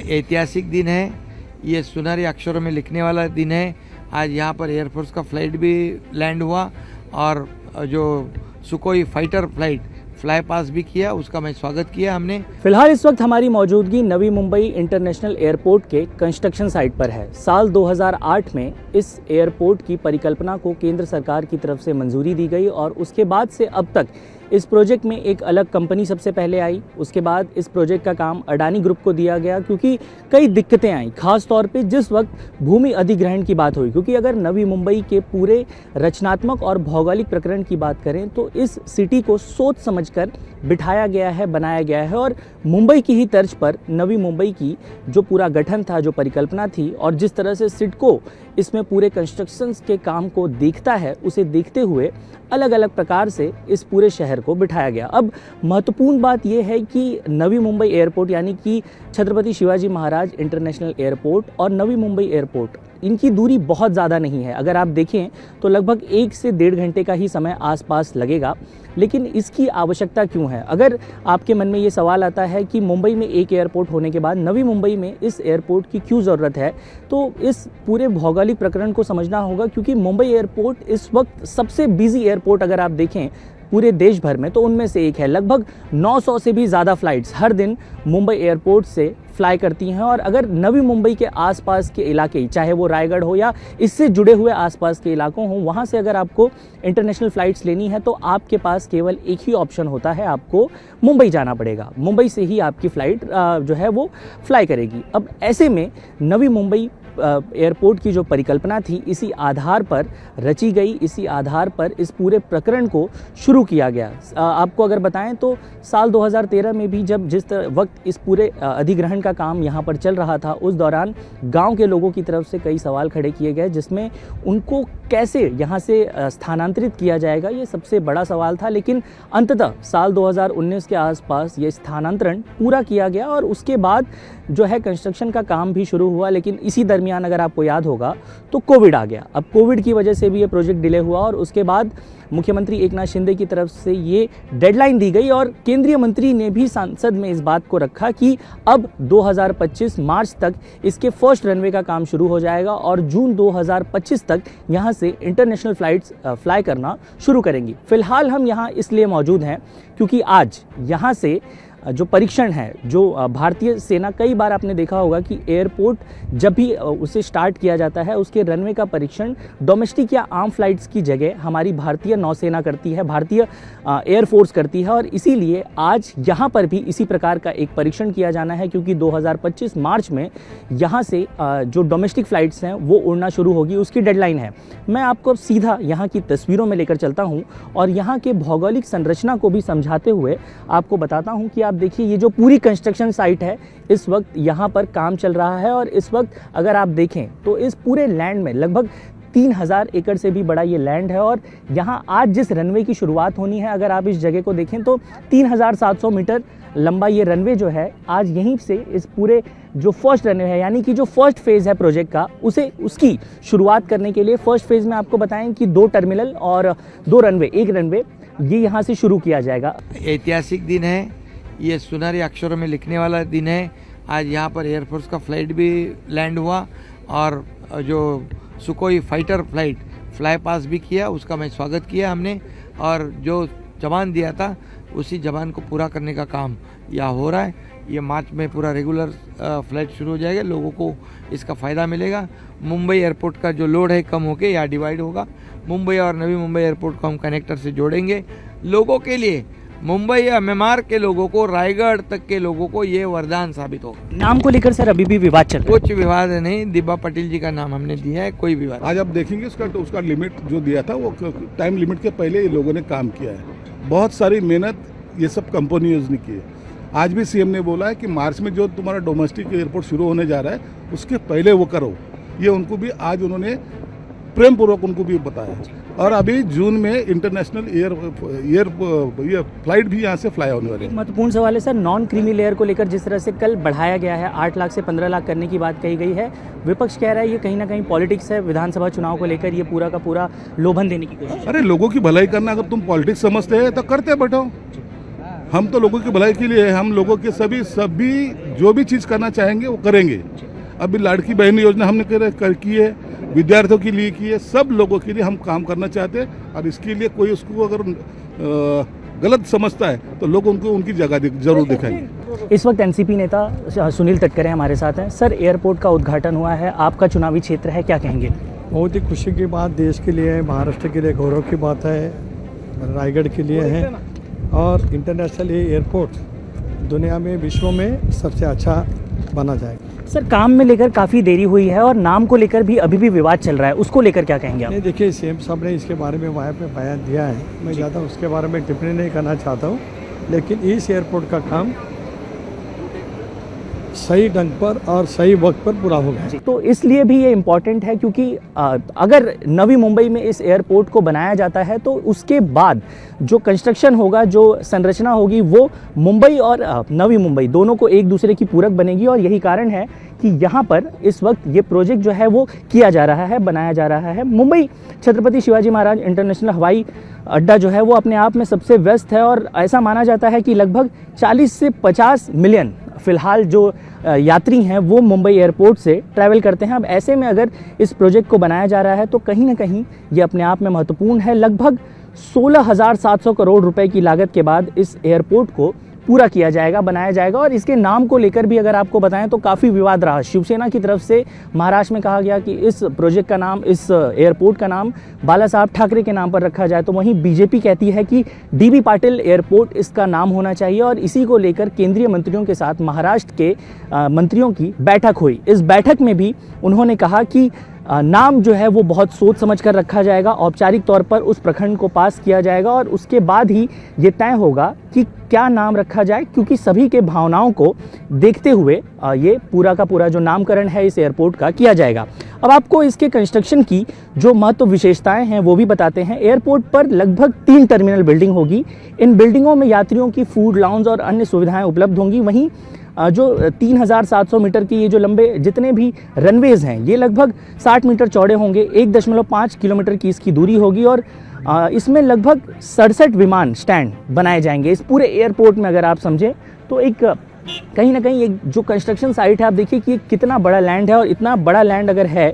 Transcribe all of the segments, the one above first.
ऐतिहासिक दिन है, ये सुनहरे अक्षरों में लिखने वाला दिन है। आज यहाँ पर एयरफोर्स का फ्लाइट भी लैंड हुआ और जो सुकोई फाइटर फ्लाइट फ्लाई पास भी किया, उसका मैं स्वागत किया हमने। फिलहाल इस वक्त हमारी मौजूदगी नवी मुंबई इंटरनेशनल एयरपोर्ट के कंस्ट्रक्शन साइट पर है। साल 2008 में इस एयरपोर्ट की परिकल्पना को केंद्र सरकार की तरफ से मंजूरी दी गई और उसके बाद से अब तक इस प्रोजेक्ट में एक अलग कंपनी सबसे पहले आई। उसके बाद इस प्रोजेक्ट का काम अडानी ग्रुप को दिया गया क्योंकि कई दिक्कतें आई, खास तौर पे जिस वक्त भूमि अधिग्रहण की बात हुई। क्योंकि अगर नवी मुंबई के पूरे रचनात्मक और भौगोलिक प्रकरण की बात करें तो इस सिटी को सोच समझकर बिठाया गया है, बनाया गया है और मुंबई की ही तर्ज पर नवी मुंबई की जो पूरा गठन था, जो परिकल्पना थी और जिस तरह से सिडको इसमें पूरे कंस्ट्रक्शन के काम को देखता है, उसे देखते हुए अलग अलग प्रकार से इस पूरे शहर को बिठाया गया। अब महत्वपूर्ण बात यह है कि नवी मुंबई एयरपोर्ट यानी कि छत्रपति शिवाजी महाराज इंटरनेशनल एयरपोर्ट और नवी मुंबई एयरपोर्ट, इनकी दूरी बहुत ज़्यादा नहीं है। अगर आप देखें तो लगभग 1 से 1.5 घंटे का ही समय आसपास लगेगा। लेकिन इसकी आवश्यकता क्यों है? अगर आपके मन में ये सवाल आता है कि मुंबई में एक एयरपोर्ट होने के बाद नवी मुंबई में इस एयरपोर्ट की क्यों ज़रूरत है, तो इस पूरे भौगोलिक प्रकरण को समझना होगा। क्योंकि मुंबई एयरपोर्ट इस वक्त सबसे बिजी एयरपोर्ट अगर आप देखें पूरे देश भर में तो उनमें से एक है। लगभग 900 से भी ज़्यादा फ़्लाइट्स हर दिन मुंबई एयरपोर्ट से फ्लाई करती हैं और अगर नवी मुंबई के आसपास के इलाके, चाहे वो रायगढ़ हो या इससे जुड़े हुए आसपास के इलाकों हों, वहाँ से अगर आपको इंटरनेशनल फ़्लाइट्स लेनी है तो आपके पास केवल एक ही ऑप्शन होता है, आपको मुंबई जाना पड़ेगा। मुंबई से ही आपकी फ़्लाइट जो है वो फ्लाई करेगी। अब ऐसे में नवी मुंबई एयरपोर्ट की जो परिकल्पना थी, इसी आधार पर रची गई, इसी आधार पर इस पूरे प्रकरण को शुरू किया गया। आपको अगर बताएं तो साल 2013 में भी जब जिस वक्त इस पूरे अधिग्रहण का काम यहाँ पर चल रहा था, उस दौरान गांव के लोगों की तरफ से कई सवाल खड़े किए गए, जिसमें उनको कैसे यहाँ से स्थानांतरित किया जाएगा, ये सबसे बड़ा सवाल था। लेकिन अंततः साल 2019 के आसपास ये स्थानांतरण पूरा किया गया और उसके बाद जो है कंस्ट्रक्शन का काम भी शुरू हुआ। लेकिन इसी दरमियान अगर आपको याद होगा तो कोविड आ गया। अब कोविड की वजह से भी ये प्रोजेक्ट डिले हुआ और उसके बाद मुख्यमंत्री एकनाथ शिंदे की तरफ से ये डेडलाइन दी गई और केंद्रीय मंत्री ने भी संसद में इस बात को रखा कि अब 2025 मार्च तक इसके फर्स्ट रनवे का काम शुरू हो जाएगा और जून 2025 तक यहाँ से इंटरनेशनल फ़्लाइट्स फ्लाई करना शुरू करेंगी। फ़िलहाल हम यहाँ इसलिए मौजूद हैं क्योंकि आज यहाँ से जो परीक्षण है, जो भारतीय सेना, कई बार आपने देखा होगा कि एयरपोर्ट जब भी उसे स्टार्ट किया जाता है उसके रनवे का परीक्षण डोमेस्टिक या आर्म फ्लाइट्स की जगह हमारी भारतीय नौसेना करती है, भारतीय एयरफोर्स करती है। और इसीलिए आज यहाँ पर भी इसी प्रकार का एक परीक्षण किया जाना है क्योंकि 2025 मार्च में यहाँ से जो डोमेस्टिक फ़्लाइट्स हैं वो उड़ना शुरू होगी, उसकी डेडलाइन है। मैं आपको सीधा यहाँ की तस्वीरों में लेकर चलता हूँ और यहाँ के भौगोलिक संरचना को भी समझाते हुए आपको बताता हूँ कि आप देखिए ये जो पूरी कंस्ट्रक्शन साइट है, इस वक्त यहाँ पर काम चल रहा है और इस वक्त अगर आप देखें तो इस पूरे लैंड में लगभग 3000 एकड़ से भी बड़ा ये लैंड है और यहाँ आज जिस रनवे की शुरुआत होनी है, अगर आप इस जगह को देखें तो 3700 मीटर लंबा ये रनवे जो है आज यहीं से इस पूरे जो फर्स्ट रनवे है यानी कि जो फर्स्ट फेज़ है प्रोजेक्ट का, उसकी शुरुआत करने के लिए फर्स्ट फेज़ में आपको बताएं कि 2 टर्मिनल और 2 रनवे, 1 रनवे ये यहाँ से शुरू किया जाएगा। ऐतिहासिक दिन है, ये सुनहरे अक्षरों में लिखने वाला दिन है। आज यहाँ पर एयरफोर्स का फ्लाइट भी लैंड हुआ और जो सुकोई फाइटर फ्लाइट फ्लाई पास भी किया, उसका मैं स्वागत किया हमने। और जो जवान दिया था उसी जवान को पूरा करने का काम यहाँ हो रहा है। ये मार्च में पूरा रेगुलर फ्लाइट शुरू हो जाएगा, लोगों को इसका फ़ायदा मिलेगा। मुंबई एयरपोर्ट का जो लोड है कम होके यहाँ डिवाइड होगा। मुंबई और नवी मुंबई एयरपोर्ट को हम कनेक्टर से जोड़ेंगे। लोगों के लिए, मुंबई या मेमार के लोगों को, रायगढ़ तक के लोगों को ये वरदान साबित होगा। नाम को लेकर सर अभी भी विवाद चल रहा है? कुछ विवाद नहीं, दिब्बा पटेल जी का नाम हमने दिया है, कोई विवाद। आज आप देखेंगे उसका लिमिट जो दिया था वो टाइम लिमिट के पहले ये लोगों ने काम किया है। बहुत सारी मेहनत ये सब कंपनीज ने की है। आज भी सीएम ने बोला है कि मार्च में जो तुम्हारा डोमेस्टिक एयरपोर्ट शुरू होने जा रहा है उसके पहले वो करो। ये उनको भी आज उन्होंने प्रेम पूर्वक उनको भी बताया है। और अभी जून में इंटरनेशनल ये फ्लाइट भी यहाँ से फ्लाई होने वाली है। महत्वपूर्ण सवाल है सर, नॉन क्रीमी लेयर को लेकर जिस तरह से कल बढ़ाया गया है, 8 लाख से 15 लाख करने की बात कही गई है। विपक्ष कह रहा है ये कहीं ना कहीं पॉलिटिक्स है, विधानसभा चुनाव को लेकर ये पूरा का पूरा लोभन देने की कोशिश। अरे लोगों की भलाई करना अगर तुम पॉलिटिक्स समझते हैं तो करते बैठो। हम तो लोगों की भलाई के लिए, हम लोगों के सभी जो भी चीज़ करना चाहेंगे वो करेंगे। अभी लाड़की बहन योजना हमने की है, विद्यार्थियों के लिए की है, सब लोगों के लिए हम काम करना चाहते हैं। और इसके लिए कोई उसको अगर गलत समझता है तो लोग उनको उनकी जगह जरूर दिखाएंगे। इस वक्त एनसीपी नेता सुनील तटकरे हमारे साथ हैं। सर, एयरपोर्ट का उद्घाटन हुआ है, आपका चुनावी क्षेत्र है, क्या कहेंगे? बहुत ही खुशी की बात देश के लिए है, महाराष्ट्र के लिए गौरव की बात है, रायगढ़ के लिए है। और इंटरनेशनल एयरपोर्ट दुनिया में, विश्व में सबसे अच्छा बना जाएगा। सर, काम में लेकर काफ़ी देरी हुई है और नाम को लेकर भी अभी भी विवाद चल रहा है, उसको लेकर क्या कहेंगे आप? नहीं, देखिए, सीएम साहब ने इसके बारे में वहाँ पे बयान दिया है, मैं ज़्यादा उसके बारे में टिप्पणी नहीं करना चाहता हूँ। लेकिन इस एयरपोर्ट का काम सही ढंग पर और सही वक्त पर पूरा हो गया। तो इसलिए भी ये इम्पॉर्टेंट है क्योंकि अगर नवी मुंबई में इस एयरपोर्ट को बनाया जाता है तो उसके बाद जो कंस्ट्रक्शन होगा, जो संरचना होगी, वो मुंबई और नवी मुंबई दोनों को एक दूसरे की पूरक बनेगी। और यही कारण है कि यहाँ पर इस वक्त ये प्रोजेक्ट जो है वो किया जा रहा है, बनाया जा रहा है। मुंबई छत्रपति शिवाजी महाराज इंटरनेशनल हवाई अड्डा जो है वो अपने आप में सबसे व्यस्त है और ऐसा माना जाता है कि लगभग 40 से 50 मिलियन फिलहाल जो यात्री हैं वो मुंबई एयरपोर्ट से ट्रैवल करते हैं। अब ऐसे में अगर इस प्रोजेक्ट को बनाया जा रहा है तो कहीं ना कहीं ये अपने आप में महत्वपूर्ण है। लगभग 16,700 करोड़ रुपए की लागत के बाद इस एयरपोर्ट को पूरा किया जाएगा, बनाया जाएगा। और इसके नाम को लेकर भी अगर आपको बताएं तो काफ़ी विवाद रहा। शिवसेना की तरफ से महाराष्ट्र में कहा गया कि इस प्रोजेक्ट का नाम, इस एयरपोर्ट का नाम बाला साहब ठाकरे के नाम पर रखा जाए, तो वहीं बीजेपी कहती है कि डीबी पाटिल एयरपोर्ट इसका नाम होना चाहिए। और इसी को लेकर केंद्रीय मंत्रियों के साथ महाराष्ट्र के मंत्रियों की बैठक हुई। इस बैठक में भी उन्होंने कहा कि नाम जो है वो बहुत सोच समझ कर रखा जाएगा, औपचारिक तौर पर उस प्रखंड को पास किया जाएगा और उसके बाद ही ये तय होगा कि क्या नाम रखा जाए, क्योंकि सभी के भावनाओं को देखते हुए ये पूरा का पूरा जो नामकरण है इस एयरपोर्ट का किया जाएगा। अब आपको इसके कंस्ट्रक्शन की जो महत्व विशेषताएं हैं वो भी बताते हैं। एयरपोर्ट पर लगभग 3 टर्मिनल बिल्डिंग होगी। इन बिल्डिंगों में यात्रियों की फूड लाउंज और अन्य सुविधाएं उपलब्ध होंगी। वहीं जो 3,700 मीटर की ये जो लंबे जितने भी रनवेज हैं ये लगभग 60 मीटर चौड़े होंगे। 1.5 किलोमीटर की इसकी दूरी होगी और इसमें लगभग 67 विमान स्टैंड बनाए जाएंगे। इस पूरे एयरपोर्ट में अगर आप समझें तो एक कहीं ना कहीं एक जो कंस्ट्रक्शन साइट है, आप देखिए कि कितना बड़ा लैंड है और इतना बड़ा लैंड अगर है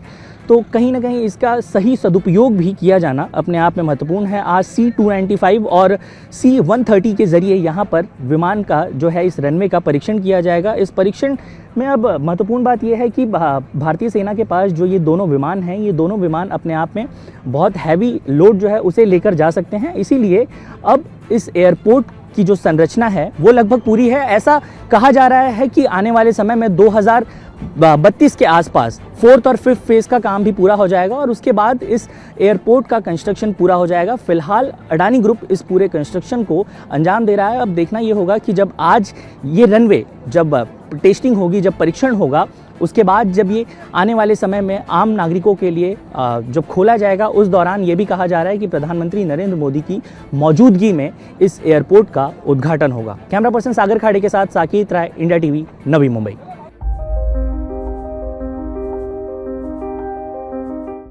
तो कहीं ना कहीं इसका सही सदुपयोग भी किया जाना अपने आप में महत्वपूर्ण है। आज C-295 और C-130 के ज़रिए यहाँ पर विमान का जो है इस रनवे का परीक्षण किया जाएगा। इस परीक्षण में अब महत्वपूर्ण बात यह है कि भारतीय सेना के पास जो ये दोनों विमान हैं, ये दोनों विमान अपने आप में बहुत हैवी लोड जो है उसे लेकर जा सकते हैं। इसीलिए अब इस एयरपोर्ट की जो संरचना है वो लगभग पूरी है। ऐसा कहा जा रहा है कि आने वाले समय में 2032 के आसपास 4th और 5th फेज़ का काम भी पूरा हो जाएगा और उसके बाद इस एयरपोर्ट का कंस्ट्रक्शन पूरा हो जाएगा। फिलहाल अडानी ग्रुप इस पूरे कंस्ट्रक्शन को अंजाम दे रहा है। अब देखना ये होगा कि जब आज ये रनवे जब टेस्टिंग होगी, जब परीक्षण होगा, उसके बाद जब ये आने वाले समय में आम नागरिकों के लिए जब खोला जाएगा, उस दौरान ये भी कहा जा रहा है कि प्रधानमंत्री नरेंद्र मोदी की मौजूदगी में इस एयरपोर्ट का उद्घाटन होगा। कैमरा पर्सन सागर खाड़े के साथ साकेत राय, इंडिया टीवी, नवी मुंबई।